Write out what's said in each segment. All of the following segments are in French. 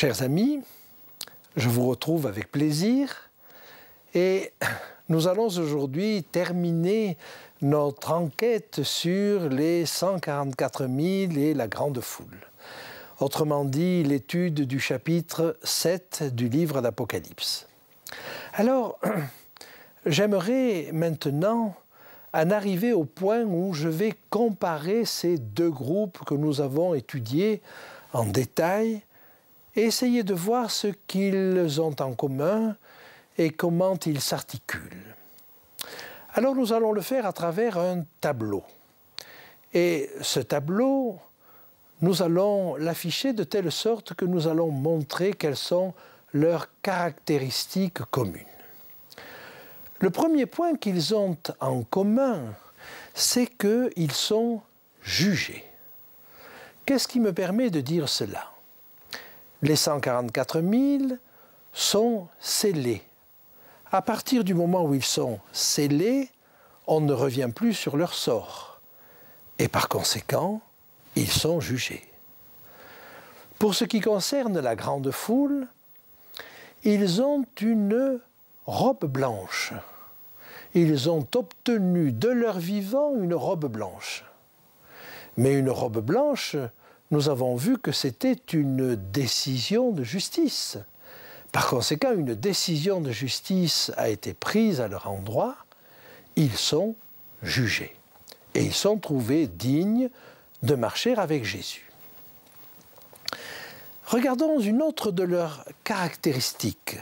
Chers amis, je vous retrouve avec plaisir et nous allons aujourd'hui terminer notre enquête sur les 144 000 et la grande foule. Autrement dit, l'étude du chapitre 7 du livre d'Apocalypse. Alors, j'aimerais maintenant en arriver au point où je vais comparer ces deux groupes que nous avons étudiés en détail et essayer de voir ce qu'ils ont en commun et comment ils s'articulent. Alors nous allons le faire à travers un tableau. Et ce tableau, nous allons l'afficher de telle sorte que nous allons montrer quelles sont leurs caractéristiques communes. Le premier point qu'ils ont en commun, c'est qu'ils sont jugés. Qu'est-ce qui me permet de dire cela ? Les 144 000 sont scellés. À partir du moment où ils sont scellés, on ne revient plus sur leur sort. Et par conséquent, ils sont jugés. Pour ce qui concerne la grande foule, ils ont une robe blanche. Ils ont obtenu de leur vivant une robe blanche. Mais une robe blanche, nous avons vu que c'était une décision de justice. Par conséquent, une décision de justice a été prise à leur endroit. Ils sont jugés. Et ils sont trouvés dignes de marcher avec Jésus. Regardons une autre de leurs caractéristiques.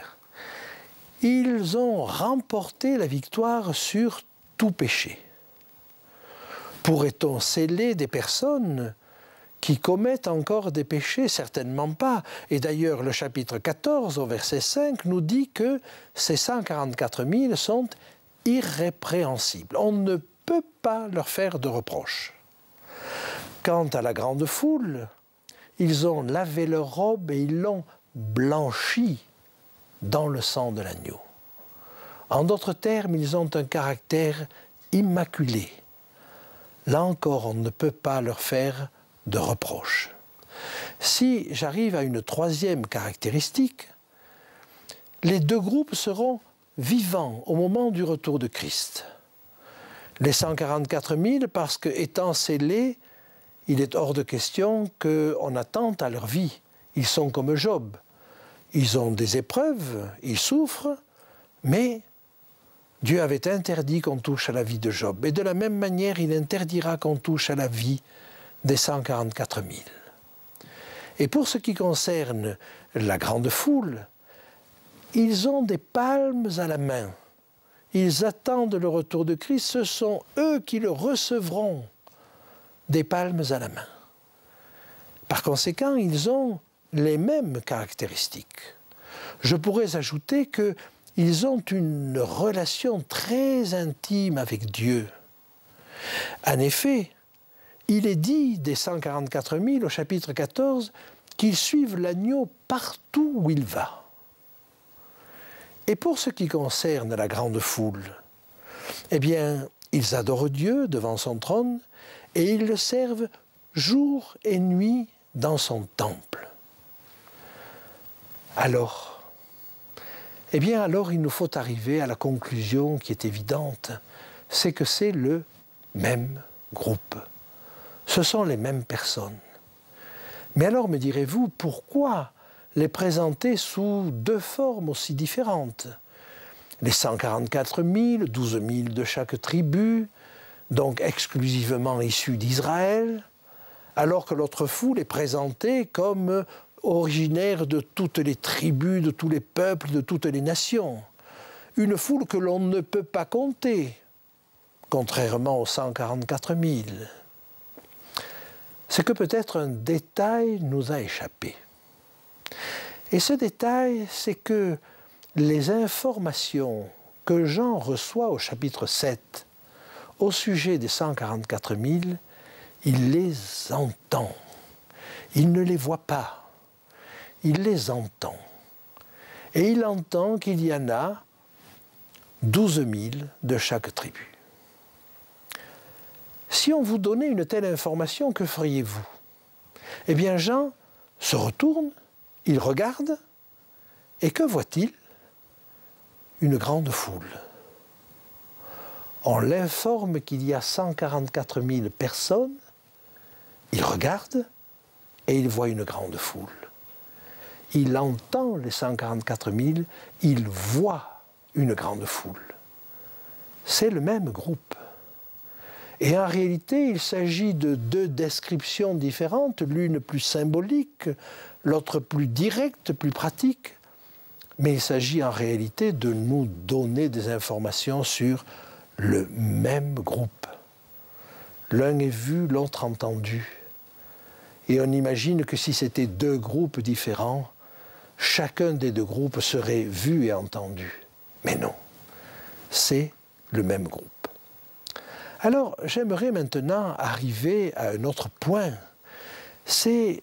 Ils ont remporté la victoire sur tout péché. Pourrait-on sceller des personnes qui commettent encore des péchés? Certainement pas. Et d'ailleurs, le chapitre 14, au verset 5, nous dit que ces 144 000 sont irrépréhensibles. On ne peut pas leur faire de reproches. Quant à la grande foule, ils ont lavé leur robe et ils l'ont blanchie dans le sang de l'agneau. En d'autres termes, ils ont un caractère immaculé. Là encore, on ne peut pas leur faire de reproches. Si j'arrive à une troisième caractéristique, les deux groupes seront vivants au moment du retour de Christ. Les 144 000, parce que étant scellés, il est hors de question qu'on attente à leur vie. Ils sont comme Job. Ils ont des épreuves, ils souffrent, mais Dieu avait interdit qu'on touche à la vie de Job. Et de la même manière, il interdira qu'on touche à la vie des 144 000. Et pour ce qui concerne la grande foule, ils ont des palmes à la main. Ils attendent le retour de Christ. Ce sont eux qui le recevront, des palmes à la main. Par conséquent, ils ont les mêmes caractéristiques. Je pourrais ajouter qu'ils ont une relation très intime avec Dieu. En effet, il est dit des 144 000 au chapitre 14 qu'ils suivent l'agneau partout où il va. Et pour ce qui concerne la grande foule, eh bien, ils adorent Dieu devant son trône et ils le servent jour et nuit dans son temple. Alors, eh bien alors il nous faut arriver à la conclusion qui est évidente, c'est que c'est le même groupe. Ce sont les mêmes personnes. Mais alors, me direz-vous, pourquoi les présenter sous deux formes aussi différentes? Les 144 000, 12 000 de chaque tribu, donc exclusivement issus d'Israël, alors que l'autre foule est présentée comme originaire de toutes les tribus, de tous les peuples, de toutes les nations. Une foule que l'on ne peut pas compter, contrairement aux 144 000. C'est que peut-être un détail nous a échappé. Et ce détail, c'est que les informations que Jean reçoit au chapitre 7 au sujet des 144 000, il les entend. Il ne les voit pas. Il les entend. Et il entend qu'il y en a 12 000 de chaque tribu. Si on vous donnait une telle information, que feriez-vous? Eh bien, Jean se retourne il regarde, et que voit-il? Une grande foule. On l'informe qu'il y a 144 000 personnes, il regarde et il voit une grande foule. Il entend les 144 000, il voit une grande foule. C'est le même groupe. Et en réalité, il s'agit de deux descriptions différentes, l'une plus symbolique, l'autre plus directe, plus pratique. Mais il s'agit en réalité de nous donner des informations sur le même groupe. L'un est vu, l'autre entendu. Et on imagine que si c'était deux groupes différents, chacun des deux groupes serait vu et entendu. Mais non, c'est le même groupe. Alors, j'aimerais maintenant arriver à un autre point. C'est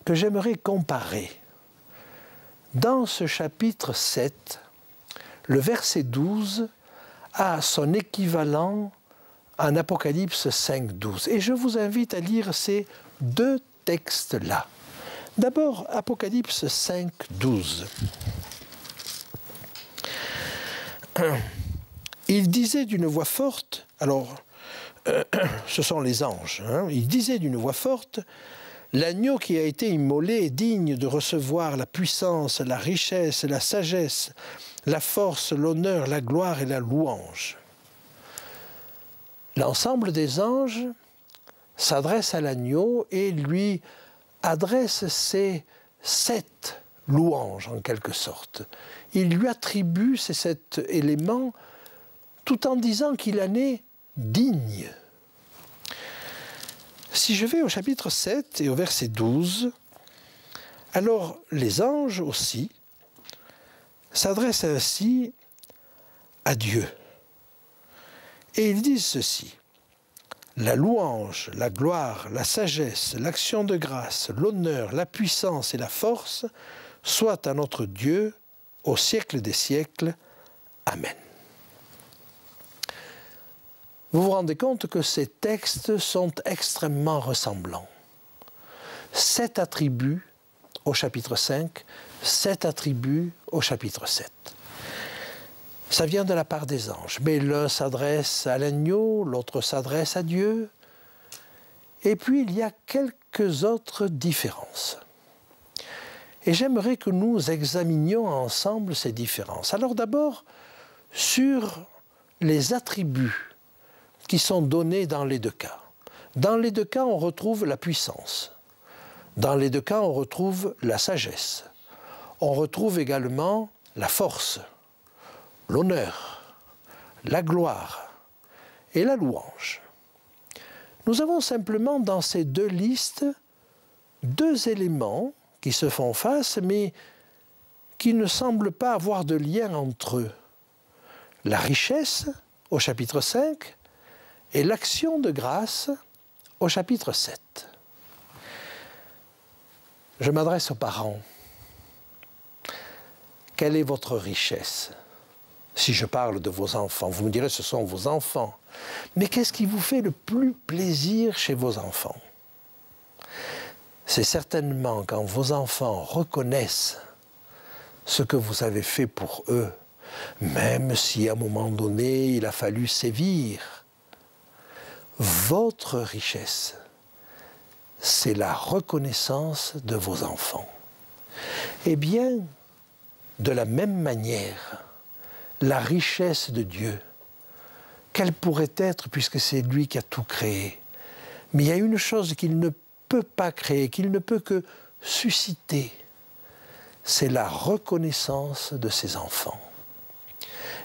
que j'aimerais comparer. Dans ce chapitre 7, le verset 12 a son équivalent en Apocalypse 5, 12. Et je vous invite à lire ces deux textes-là. D'abord, Apocalypse 5, 12. Il disait d'une voix forte, alors ce sont les anges, il disait d'une voix forte, l'agneau qui a été immolé est digne de recevoir la puissance, la richesse, la sagesse, la force, l'honneur, la gloire et la louange. L'ensemble des anges s'adresse à l'agneau et lui adresse ces 7 louanges en quelque sorte. Il lui attribue ces 7 éléments tout en disant qu'il en est digne. Si je vais au chapitre 7 et au verset 12, alors les anges aussi s'adressent ainsi à Dieu. Et ils disent ceci: la louange, la gloire, la sagesse, l'action de grâce, l'honneur, la puissance et la force soient à notre Dieu au siècle des siècles. Amen. Vous vous rendez compte que ces textes sont extrêmement ressemblants. 7 attributs au chapitre 5, 7 attributs au chapitre 7. Ça vient de la part des anges, mais l'un s'adresse à l'agneau, l'autre s'adresse à Dieu. Et puis il y a quelques autres différences. Et j'aimerais que nous examinions ensemble ces différences. Alors d'abord, sur les attributs qui sont donnés dans les deux cas. Dans les deux cas, on retrouve la puissance. Dans les deux cas, on retrouve la sagesse. On retrouve également la force, l'honneur, la gloire et la louange. Nous avons simplement dans ces deux listes deux éléments qui se font face, mais qui ne semblent pas avoir de lien entre eux. La richesse au chapitre 5 et l'action de grâce au chapitre 7. Je m'adresse aux parents. Quelle est votre richesse? Si je parle de vos enfants, vous me direz ce sont vos enfants. Mais qu'est-ce qui vous fait le plus plaisir chez vos enfants? C'est certainement quand vos enfants reconnaissent ce que vous avez fait pour eux, même si à un moment donné il a fallu sévir. Votre richesse, c'est la reconnaissance de vos enfants. Eh bien, de la même manière, la richesse de Dieu, quelle pourrait être puisque c'est lui qui a tout créé? Mais il y a une chose qu'il ne peut pas créer, qu'il ne peut que susciter, c'est la reconnaissance de ses enfants.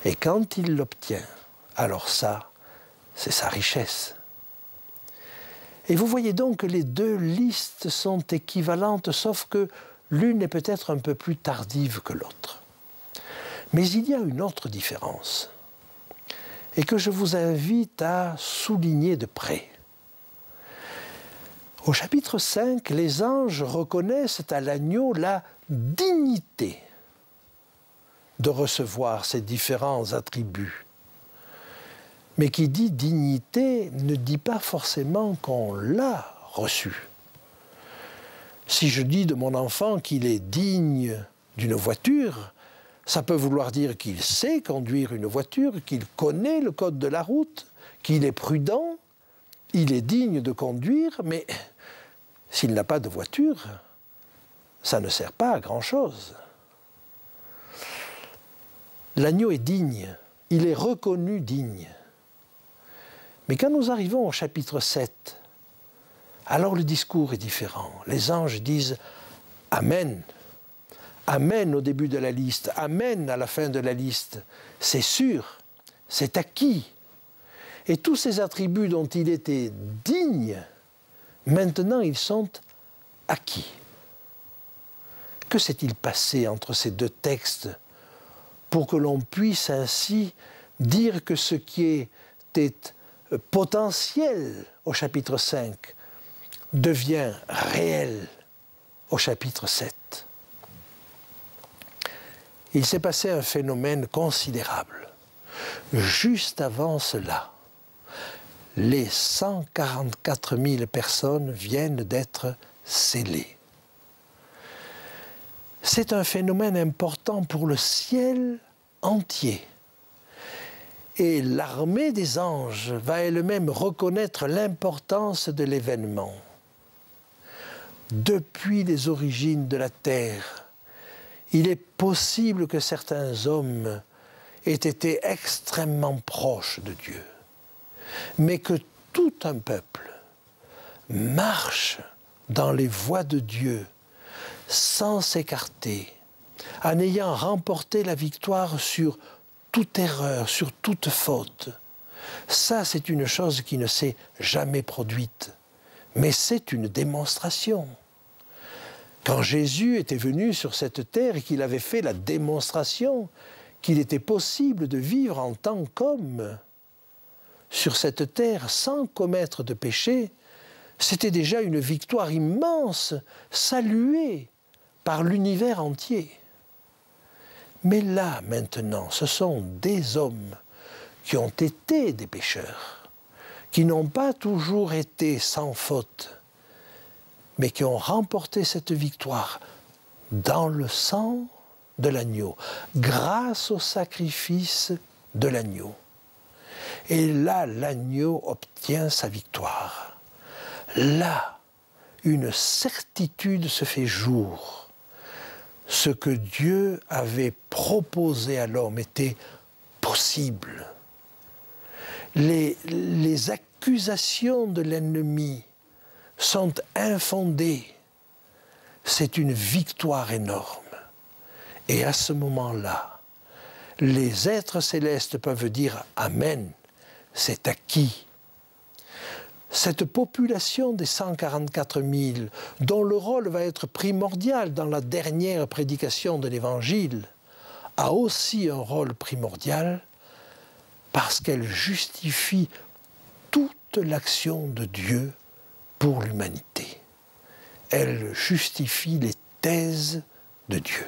Et quand il l'obtient, alors ça, c'est sa richesse. Et vous voyez donc que les deux listes sont équivalentes, sauf que l'une est peut-être un peu plus tardive que l'autre. Mais il y a une autre différence, et que je vous invite à souligner de près. Au chapitre 5, les anges reconnaissent à l'agneau la dignité de recevoir ces différents attributs. Mais qui dit dignité ne dit pas forcément qu'on l'a reçu. Si je dis de mon enfant qu'il est digne d'une voiture, ça peut vouloir dire qu'il sait conduire une voiture, qu'il connaît le code de la route, qu'il est prudent, il est digne de conduire, mais s'il n'a pas de voiture, ça ne sert pas à grand-chose. L'agneau est digne, il est reconnu digne. Mais quand nous arrivons au chapitre 7, alors le discours est différent. Les anges disent « Amen ». Amen au début de la liste, Amen à la fin de la liste. C'est sûr, c'est acquis. Et tous ces attributs dont il était digne, maintenant ils sont acquis. Que s'est-il passé entre ces deux textes pour que l'on puisse ainsi dire que ce qui était potentiel au chapitre 5 devient réel au chapitre 7? Il s'est passé un phénomène considérable. Juste avant cela, les 144 000 personnes viennent d'être scellées. C'est un phénomène important pour le ciel entier. Et l'armée des anges va elle-même reconnaître l'importance de l'événement. Depuis les origines de la terre, il est possible que certains hommes aient été extrêmement proches de Dieu, mais que tout un peuple marche dans les voies de Dieu sans s'écarter, en ayant remporté la victoire sur toute erreur, sur toute faute. Ça, c'est une chose qui ne s'est jamais produite, mais c'est une démonstration. Quand Jésus était venu sur cette terre et qu'il avait fait la démonstration qu'il était possible de vivre en tant qu'homme sur cette terre sans commettre de péché, c'était déjà une victoire immense, saluée par l'univers entier. Mais là, maintenant, ce sont des hommes qui ont été des pécheurs, qui n'ont pas toujours été sans faute, mais qui ont remporté cette victoire dans le sang de l'agneau, grâce au sacrifice de l'agneau. Et là, l'agneau obtient sa victoire. Là, une certitude se fait jour. Ce que Dieu avait proposé à l'homme était possible. Les accusations de l'ennemi sont infondées. C'est une victoire énorme. Et à ce moment-là, les êtres célestes peuvent dire « Amen », c'est acquis. Cette population des 144 000, dont le rôle va être primordial dans la dernière prédication de l'Évangile, a aussi un rôle primordial parce qu'elle justifie toute l'action de Dieu pour l'humanité. Elle justifie les thèses de Dieu.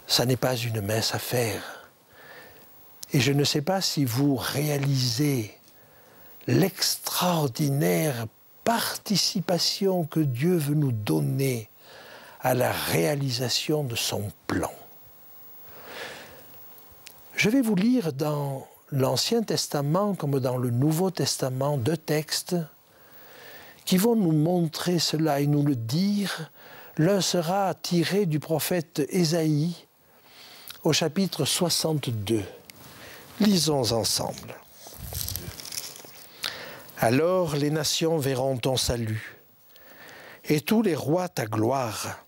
Ça n'est pas une mince affaire. Et je ne sais pas si vous réalisez l'extraordinaire participation que Dieu veut nous donner à la réalisation de son plan. Je vais vous lire dans l'Ancien Testament comme dans le Nouveau Testament 2 textes qui vont nous montrer cela et nous le dire. L'un sera tiré du prophète Ésaïe au chapitre 62. Lisons ensemble. Alors les nations verront ton salut, et tous les rois ta gloire.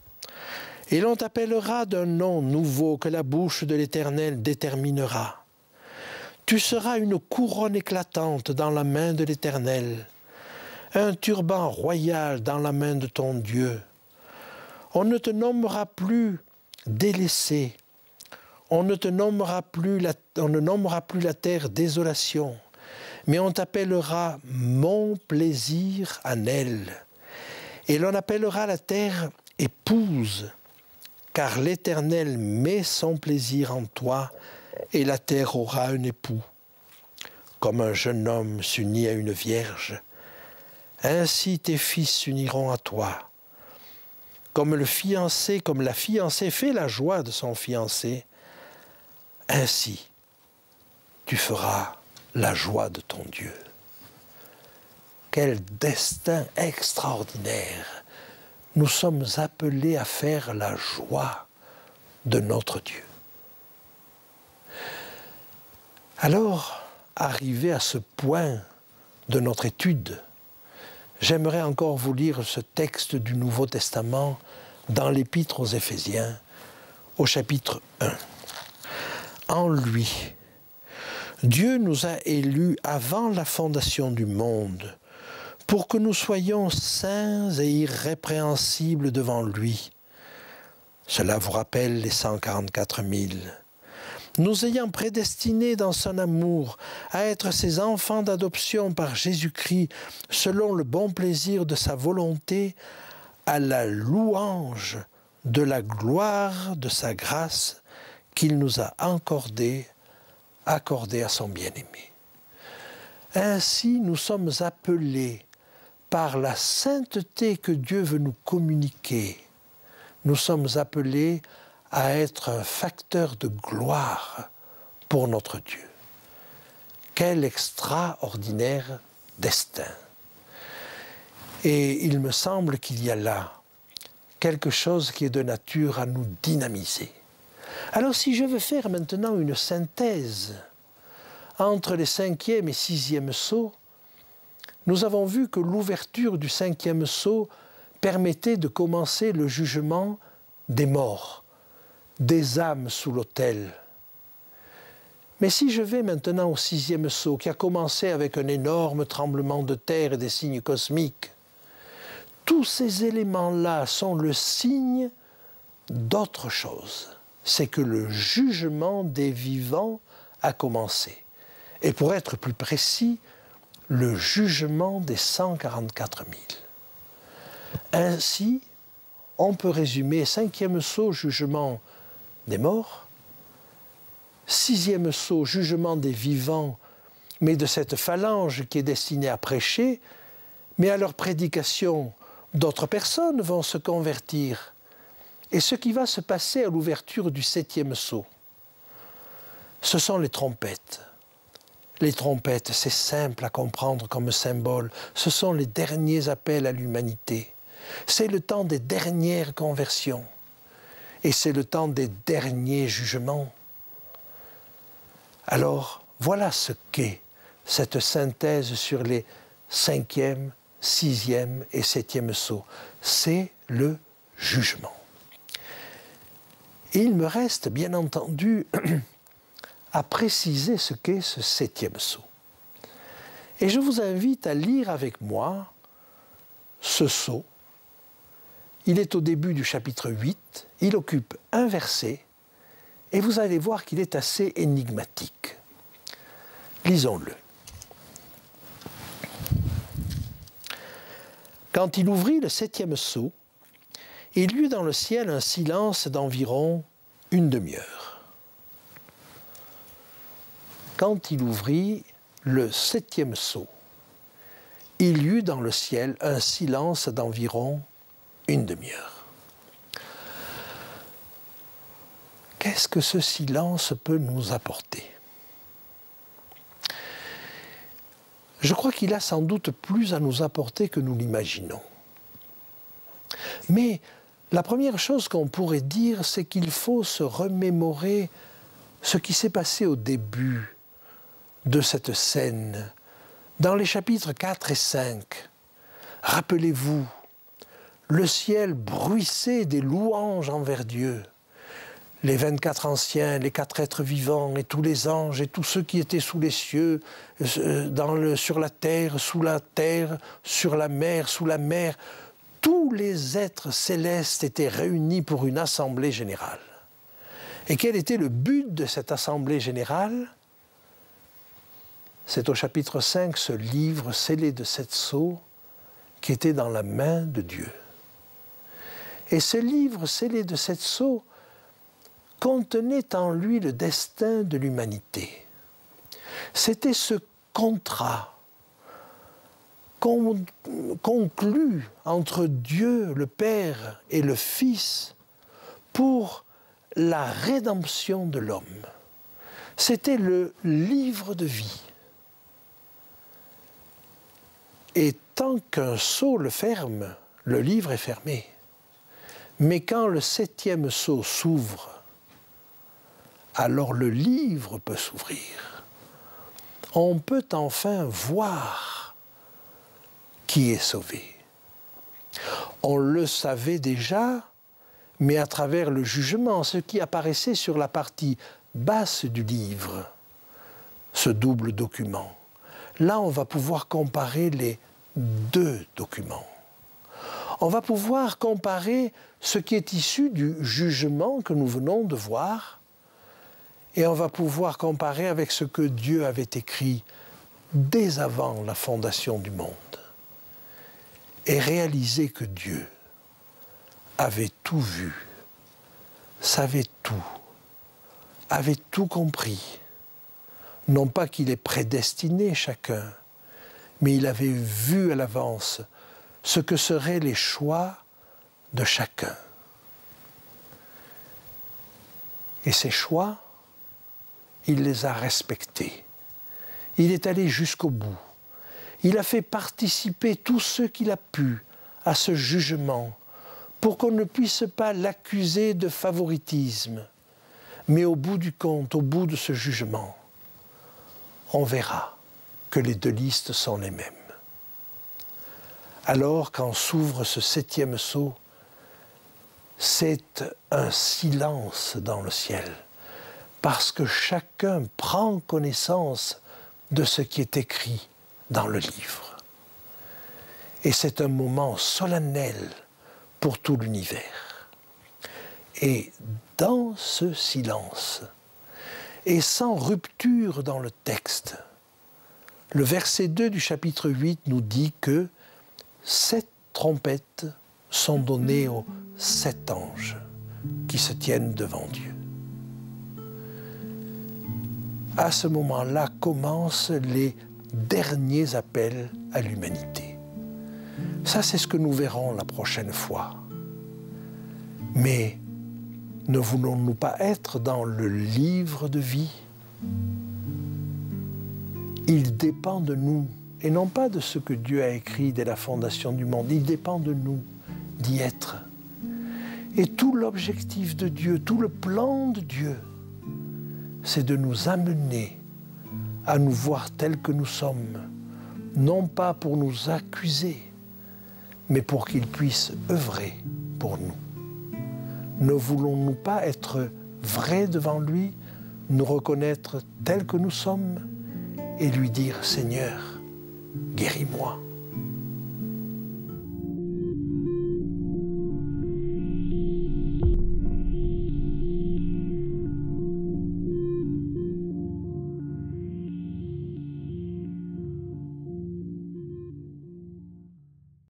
Et l'on t'appellera d'un nom nouveau que la bouche de l'Éternel déterminera. Tu seras une couronne éclatante dans la main de l'Éternel, un turban royal dans la main de ton Dieu. On ne te nommera plus délaissé, on ne nommera plus la terre désolation, mais on t'appellera mon plaisir en elle. Et l'on appellera la terre épouse, car l'Éternel met son plaisir en toi, et la terre aura un époux. Comme un jeune homme s'unit à une vierge, Ainsi tes fils s'uniront à toi. Comme la fiancée fait la joie de son fiancé, ainsi tu feras la joie de ton Dieu. Quel destin extraordinaire! Nous sommes appelés à faire la joie de notre Dieu. Alors, arrivé à ce point de notre étude, j'aimerais encore vous lire ce texte du Nouveau Testament dans l'Épître aux Éphésiens, au chapitre 1. En lui, Dieu nous a élus avant la fondation du monde, pour que nous soyons saints et irrépréhensibles devant lui. Cela vous rappelle les 144 000. Nous ayant prédestinés dans son amour à être ses enfants d'adoption par Jésus-Christ, selon le bon plaisir de sa volonté, à la louange de la gloire de sa grâce qu'il nous a accordée à son bien-aimé. Ainsi, nous sommes appelés par la sainteté que Dieu veut nous communiquer. Nous sommes appelés à être un facteur de gloire pour notre Dieu. Quel extraordinaire destin! Et il me semble qu'il y a là quelque chose qui est de nature à nous dynamiser. Alors si je veux faire maintenant une synthèse entre les 5e et 6e sceaux, nous avons vu que l'ouverture du 5e sceau permettait de commencer le jugement des morts, des âmes sous l'autel. Mais si je vais maintenant au 6e sceau, qui a commencé avec un énorme tremblement de terre et des signes cosmiques, tous ces éléments-là sont le signe d'autre chose. C'est que le jugement des vivants a commencé. Et pour être plus précis, le jugement des 144 000. Ainsi, on peut résumer 5e sceau, jugement des morts, 6e sceau, jugement des vivants, mais de cette phalange qui est destinée à prêcher, mais à leur prédication, d'autres personnes vont se convertir. Et ce qui va se passer à l'ouverture du 7e sceau, ce sont les trompettes. Les trompettes, c'est simple à comprendre comme symbole. Ce sont les derniers appels à l'humanité. C'est le temps des dernières conversions. Et c'est le temps des derniers jugements. Alors, voilà ce qu'est cette synthèse sur les 5e, 6e et 7e sceaux. C'est le jugement. Et il me reste, bien entendu, à préciser ce qu'est ce 7e sceau. Et je vous invite à lire avec moi ce sceau. Il est au début du chapitre 8, il occupe un verset, et vous allez voir qu'il est assez énigmatique. Lisons-le. Quand il ouvrit le 7e sceau, il y eut dans le ciel un silence d'environ une demi-heure. Quand il ouvrit le 7e sceau, il y eut dans le ciel un silence d'environ une demi-heure. Qu'est-ce que ce silence peut nous apporter? Je crois qu'il a sans doute plus à nous apporter que nous l'imaginons. Mais la première chose qu'on pourrait dire, c'est qu'il faut se remémorer ce qui s'est passé au début de cette scène, dans les chapitres 4 et 5. Rappelez-vous, le ciel bruissait des louanges envers Dieu. Les 24 anciens, les 4 êtres vivants et tous les anges et tous ceux qui étaient sous les cieux, sur la terre, sur la mer, sous la mer, tous les êtres célestes étaient réunis pour une assemblée générale. Et quel était le but de cette assemblée générale? C'est au chapitre 5, ce livre scellé de 7 sceaux qui était dans la main de Dieu. Et ce livre scellé de 7 sceaux contenait en lui le destin de l'humanité. C'était ce contrat conclu entre Dieu, le Père et le Fils pour la rédemption de l'homme. C'était le livre de vie. Et tant qu'un sceau le ferme, le livre est fermé. Mais quand le 7e sceau s'ouvre, alors le livre peut s'ouvrir. On peut enfin voir qui est sauvé. On le savait déjà, mais à travers le jugement, ce qui apparaissait sur la partie basse du livre, ce double document. Là, on va pouvoir comparer les deux documents. On va pouvoir comparer ce qui est issu du jugement que nous venons de voir et on va pouvoir comparer avec ce que Dieu avait écrit dès avant la fondation du monde et réaliser que Dieu avait tout vu, savait tout, avait tout compris. Non pas qu'il ait prédestiné chacun, mais il avait vu à l'avance ce que seraient les choix de chacun. Et ces choix, il les a respectés. Il est allé jusqu'au bout. Il a fait participer tous ceux qu'il a pu à ce jugement pour qu'on ne puisse pas l'accuser de favoritisme. Mais au bout du compte, au bout de ce jugement, on verra que les deux listes sont les mêmes. Alors, quand s'ouvre ce 7e sceau, c'est un silence dans le ciel, parce que chacun prend connaissance de ce qui est écrit dans le livre. Et c'est un moment solennel pour tout l'univers. Et dans ce silence, et sans rupture dans le texte, le verset 2 du chapitre 8 nous dit que 7 trompettes sont données aux 7 anges qui se tiennent devant Dieu. À ce moment-là commencent les derniers appels à l'humanité. Ça, c'est ce que nous verrons la prochaine fois. Mais ne voulons-nous pas être dans le livre de vie? Il dépend de nous, et non pas de ce que Dieu a écrit dès la fondation du monde. Il dépend de nous d'y être. Et tout l'objectif de Dieu, tout le plan de Dieu, c'est de nous amener à nous voir tels que nous sommes, non pas pour nous accuser, mais pour qu'il puisse œuvrer pour nous. Ne voulons-nous pas être vrais devant lui, nous reconnaître tels que nous sommes et lui dire « Seigneur, guéris-moi ».